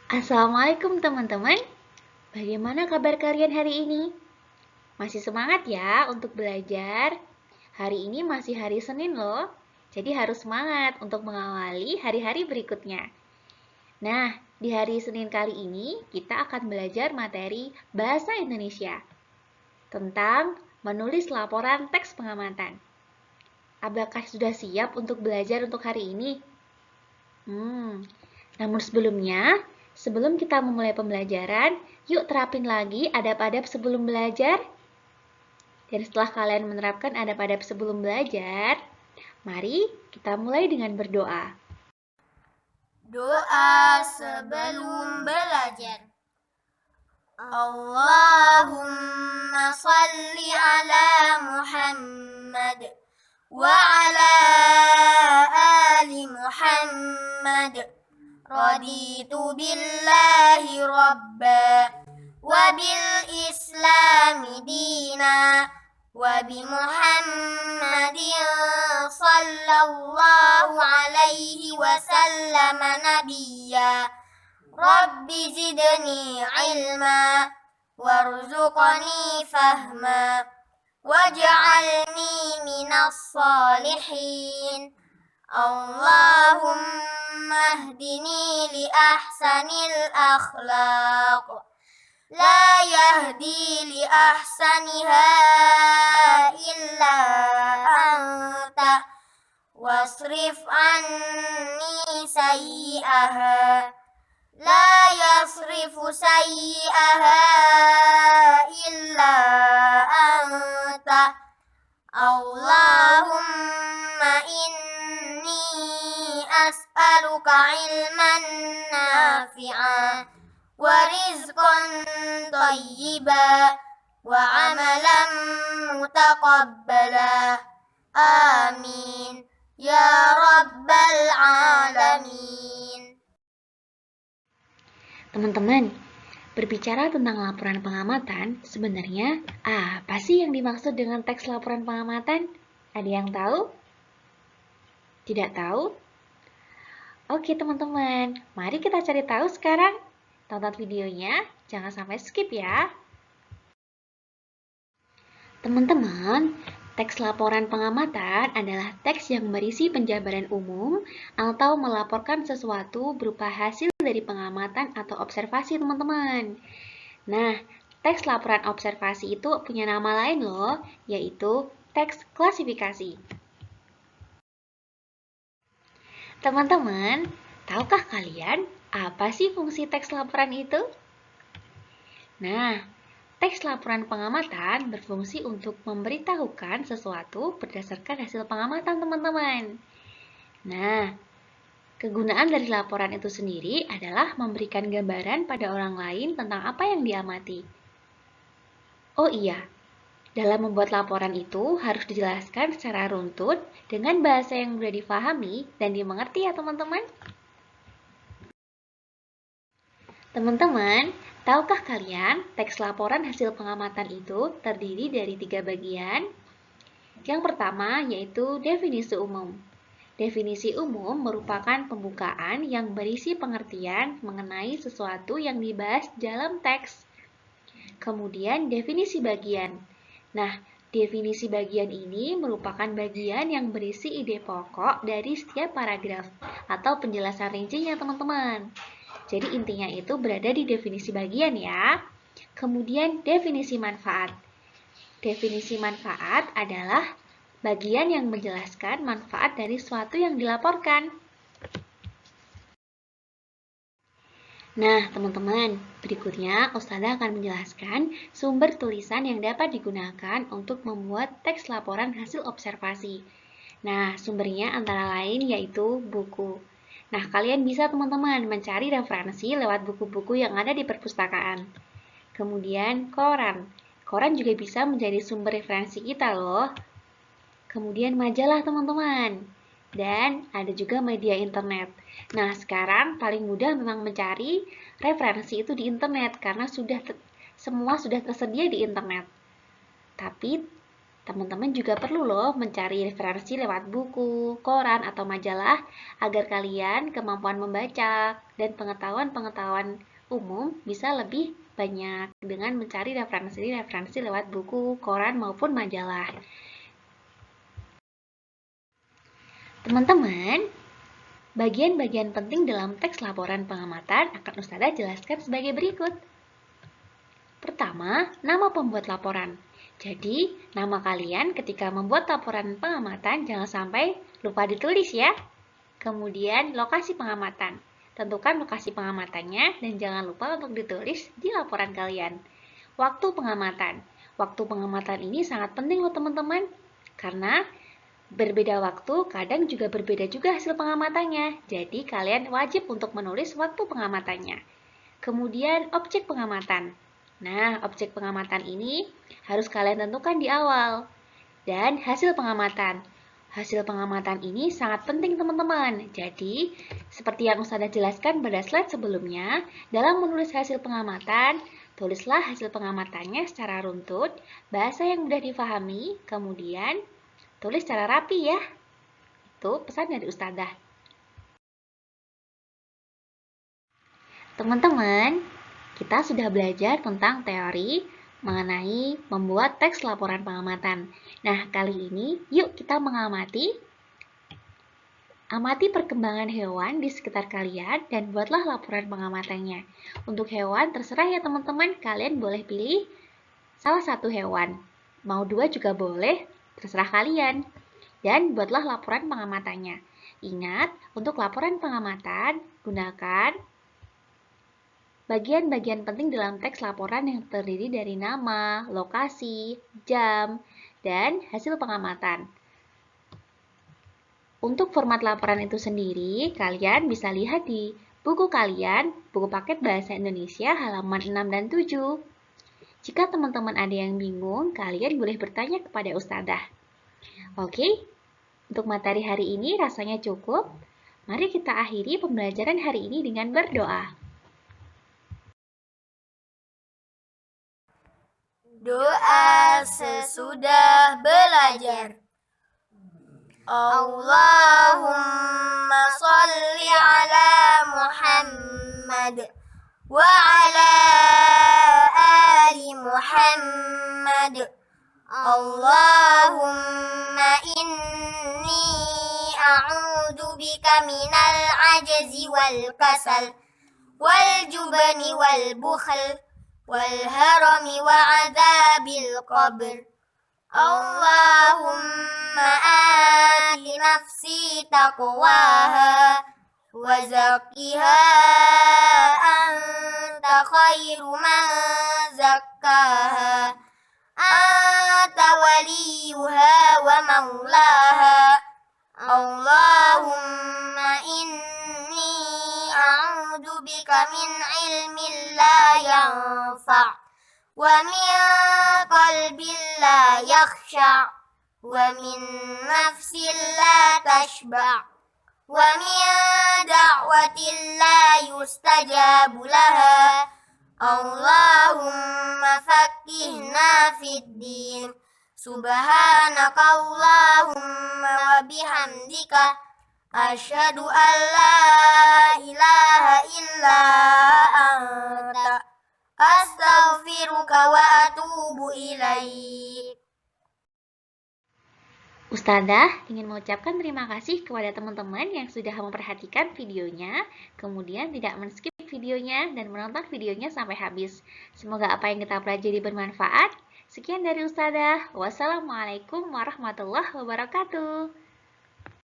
Assalamualaikum teman-teman. Bagaimana kabar kalian hari ini? Masih semangat ya untuk belajar? Hari ini masih hari Senin loh. Jadi harus semangat untuk mengawali hari-hari berikutnya. Nah, di hari Senin kali ini kita akan belajar materi Bahasa Indonesia tentang menulis laporan teks pengamatan. Apakah sudah siap untuk belajar untuk hari ini? Namun sebelum kita memulai pembelajaran, yuk terapin lagi adab-adab sebelum belajar. Dan setelah kalian menerapkan adab-adab sebelum belajar, mari kita mulai dengan berdoa. Doa sebelum belajar. Allahumma salli ala Muhammad wa ala ali Muhammad. Raditu billahi rabba wa bil islami dina wa bi Muhammadin sallallahu alaihi wasallam nabiyya. Rabbi zidni ilma warzuqni fahma waj'alni minas salihin. Allahumma hdini li ahsanil akhlaq la yahdi li ahsaniha illa anta wasrif anni sayyi'aha la yasrifu sayyi'aha illa anta. Allahumma inni as'aluka ilman nafi'a wa rizqan thayyiba wa amalan mutaqabbala. Amin ya rabbal alamin. Teman-teman, berbicara tentang laporan pengamatan, sebenarnya apa sih yang dimaksud dengan teks laporan pengamatan? Ada yang tahu? Tidak tahu? Oke teman-teman, mari kita cari tahu sekarang. Tonton videonya, jangan sampai skip ya. Teman-teman, teks laporan pengamatan adalah teks yang berisi penjabaran umum atau melaporkan sesuatu berupa hasil dari pengamatan atau observasi teman-teman. Nah, teks laporan observasi itu punya nama lain loh, yaitu teks klasifikasi. Teman-teman, tahukah kalian apa sih fungsi teks laporan itu? Nah, teks laporan pengamatan berfungsi untuk memberitahukan sesuatu berdasarkan hasil pengamatan teman-teman. Nah, kegunaan dari laporan itu sendiri adalah memberikan gambaran pada orang lain tentang apa yang diamati. Oh iya, dalam membuat laporan itu harus dijelaskan secara runtut dengan bahasa yang mudah difahami dan dimengerti ya teman-teman. Teman-teman, tahukah kalian teks laporan hasil pengamatan itu terdiri dari 3 bagian? Yang pertama yaitu definisi umum. Definisi umum merupakan pembukaan yang berisi pengertian mengenai sesuatu yang dibahas dalam teks. Kemudian definisi bagian. Nah, definisi bagian ini merupakan bagian yang berisi ide pokok dari setiap paragraf atau penjelasan rincinya teman-teman. Jadi intinya itu berada di definisi bagian ya. Kemudian definisi manfaat. Definisi manfaat adalah bagian yang menjelaskan manfaat dari suatu yang dilaporkan. Nah, teman-teman, berikutnya Ustazah akan menjelaskan sumber tulisan yang dapat digunakan untuk membuat teks laporan hasil observasi. Nah, sumbernya antara lain yaitu buku. Nah, kalian bisa teman-teman mencari referensi lewat buku-buku yang ada di perpustakaan. Kemudian, koran. Koran juga bisa menjadi sumber referensi kita loh. Kemudian majalah teman-teman. Dan ada juga media internet. Nah, sekarang paling mudah memang mencari referensi itu di internet karena semua sudah tersedia di internet. Tapi Teman-teman juga perlu loh mencari referensi lewat buku, koran, atau majalah agar kalian kemampuan membaca dan pengetahuan-pengetahuan umum bisa lebih banyak dengan mencari referensi-referensi lewat buku, koran, maupun majalah. Teman-teman, bagian-bagian penting dalam teks laporan pengamatan akan Ustazah jelaskan sebagai berikut. Pertama, nama pembuat laporan. Jadi, nama kalian ketika membuat laporan pengamatan jangan sampai lupa ditulis ya. Kemudian, lokasi pengamatan. Tentukan lokasi pengamatannya dan jangan lupa untuk ditulis di laporan kalian. Waktu pengamatan. Waktu pengamatan ini sangat penting loh teman-teman. Karena berbeda waktu, kadang juga berbeda juga hasil pengamatannya. Jadi, kalian wajib untuk menulis waktu pengamatannya. Kemudian, objek pengamatan. Nah, objek pengamatan ini harus kalian tentukan di awal. Dan hasil pengamatan. Hasil pengamatan ini sangat penting teman-teman. Jadi, seperti yang Ustazah jelaskan pada slide sebelumnya, dalam menulis hasil pengamatan, tulislah hasil pengamatannya secara runtut, bahasa yang mudah difahami, kemudian tulis secara rapi ya. Itu pesan dari Ustazah. Teman-teman, kita sudah belajar tentang teori mengenai membuat teks laporan pengamatan. Nah, kali ini yuk kita amati perkembangan hewan di sekitar kalian dan buatlah laporan pengamatannya. Untuk hewan terserah ya teman-teman, kalian boleh pilih salah satu hewan. Mau 2 juga boleh, terserah kalian. Dan buatlah laporan pengamatannya. Ingat, untuk laporan pengamatan, gunakan bagian-bagian penting dalam teks laporan yang terdiri dari nama, lokasi, jam, dan hasil pengamatan. Untuk format laporan itu sendiri, kalian bisa lihat di buku kalian, buku paket Bahasa Indonesia halaman 6 dan 7. Jika teman-teman ada yang bingung, kalian boleh bertanya kepada Ustazah. Oke, untuk materi hari ini rasanya cukup. Mari kita akhiri pembelajaran hari ini dengan berdoa. Doa sesudah belajar. Allahumma salli ala Muhammad wa ala ali Muhammad. Allahumma inni a'udzu bika minal ajzi wal kasal wal jubni wal bukhl والهرم وعذاب القبر اللهم آت نفسي تقواها وزكها أنت خير من زكاها أنت وليها ومولاها اللهم إني أعوذ بك من علم لا ينفع ومن قلب لا يخشع ومن نفس لا تشبع ومن دعوة لا يستجاب لها اللهم فقهنا في الدين سبحانك اللهم وبحمدك أشهد أن لا إله إلا أنت أستغفرك وأتوب إليك. Ustazah ingin mengucapkan terima kasih kepada teman-teman yang sudah memperhatikan videonya, kemudian tidak men-skip videonya dan menonton videonya sampai habis. Semoga apa yang kita pelajari bermanfaat. Sekian dari Ustazah. Wassalamualaikum warahmatullahi wabarakatuh.